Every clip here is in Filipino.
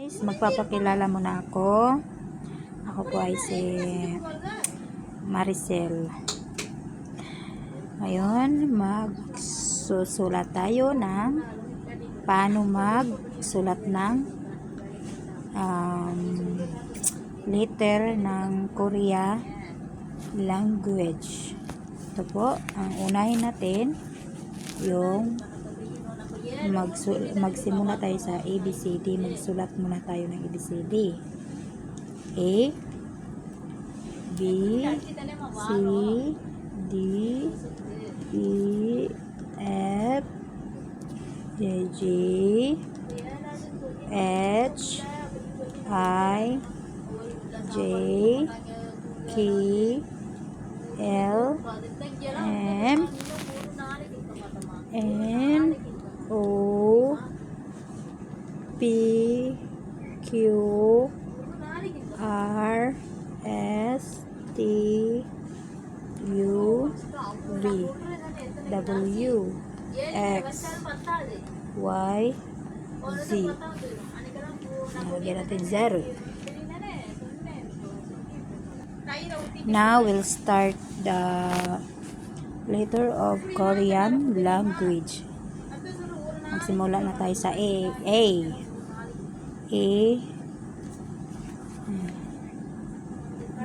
guys, magpapakilala muna ako. Ako po ay si Maricel. Ngayon, magsusulat tayo ng paano magsulat ng letter ng Korea language. Ito po, ang unahin natin yung magsimula tayo sa ABCD. Magsulat muna tayo ng ABCD. A, B, C, D, E, F, G, H, I, J, K, L, M, N, O, P, Q, R, S, T, U, V, W, X, Y, Z. Lagyan natin 0. Now we'll start the letter of Korean language. Magsimula na tayo sa A. A.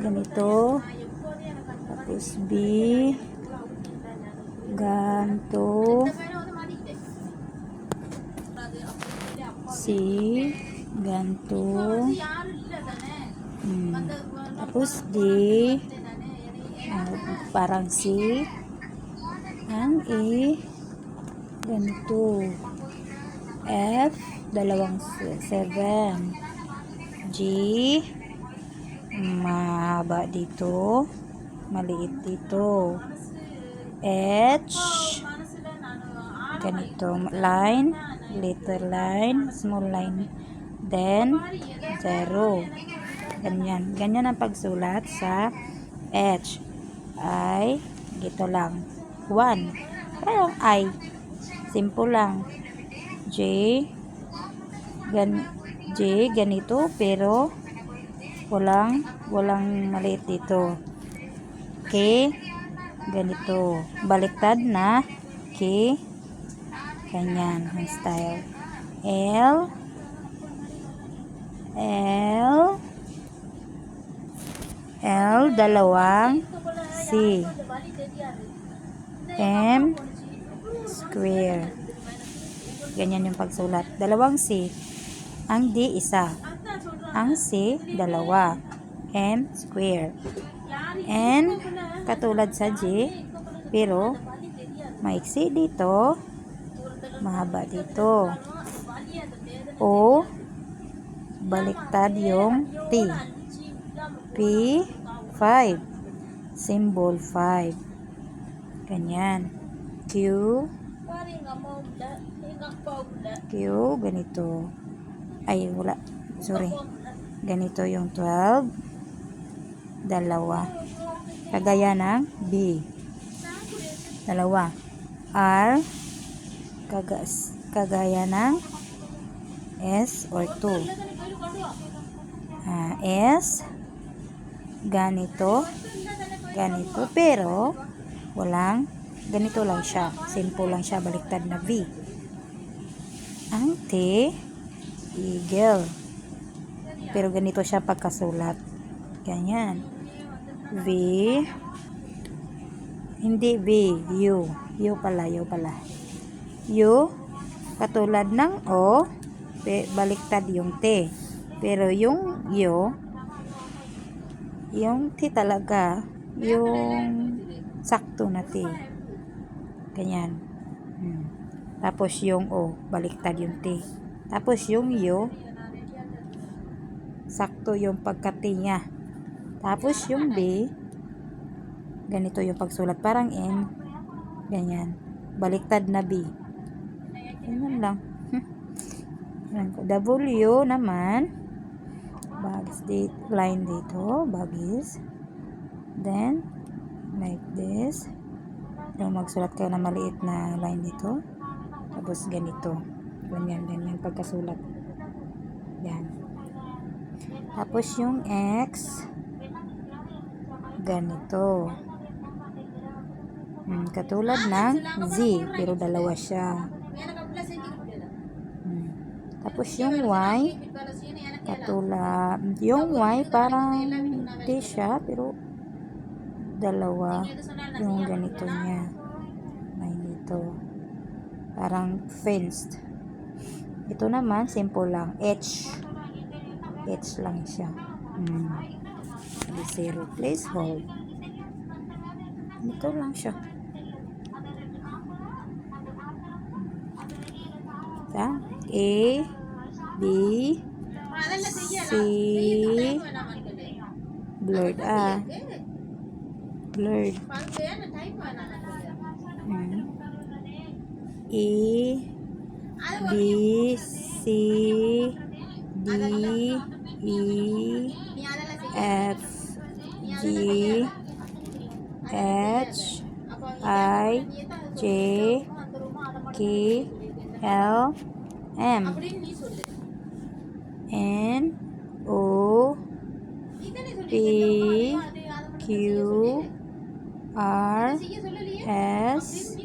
Ganito. Tapos B. Ganto. C. Ganto. Tapos D. Parang C. Ang E. Ganito. F. Dalawang 7. G. Mahaba dito. Maliit dito. H. Ganito. Line. Little line. Small line. Then 0. Ganyan. Ganyan ang pagsulat sa H. I. Dito lang. 1. Parang I. Simple lang. J. Ganito pero walang maliit dito. K. Ganito. Baliktad na K. Ganyan ang style. L. Dalawang C. M. Square. Ganyan yung pagsulat. Dalawang C. Ang D, isa. Ang C, dalawa. M, square. N, katulad sa G, pero maiksi dito, mahaba dito. O, baliktad yung T. P, 5. Symbol 5. Ganyan. Q, ganito. Ay, wala. Sorry. Ganito yung 12. Dalawa. Kagaya ng B. Dalawa. R. Kagaya ng S or 2. S. Ganito. Ganito. Pero, walang ganito lang siya. Simple lang siya. Baliktad na V. Ang T. Eagle. Pero ganito siya pagkasulat. Ganyan. V. Hindi V. U. U pala. U. Katulad ng O. Baliktad yung T. Pero yung U. Yung T talaga. Yung sakto na T. Ganyan. Tapos yung O. Baliktad yung T. Tapos yung U, sakto yung pagka-T niya. Tapos yung B, ganito yung pagsulat. Parang N, ganyan. Baliktad na B. Ganyan lang. W naman, bagis dito, line dito, bagis. Then, like this. Yung magsulat kayo na maliit na line dito. Tapos ganito. Ganyan pagkasulat. Yan. Tapos yung X, ganito. Katulad ng Z, pero dalawa siya. Tapos yung Y, katulad, yung Y parang T siya, pero dalawa yung ganito niya. May dito. Parang fenced. Ito naman, simple lang. H. H lang siya. Zero. Please hold. Ito lang siya. A, B, C, blurred blurred. E, B, C, D, E, F, G, H, I, J, K, L, M, N, O, P, Q, R, S,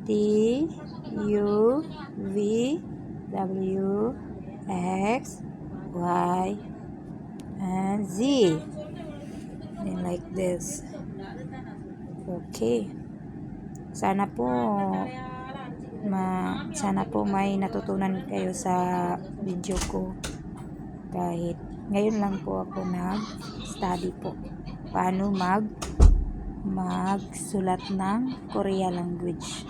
T, U, V, W, X, Y, and Z. And like this. Okay. Sana po may natutunan kayo sa video ko. Kahit ngayon lang po ako nag-study po. Paano magsulat ng Korea language.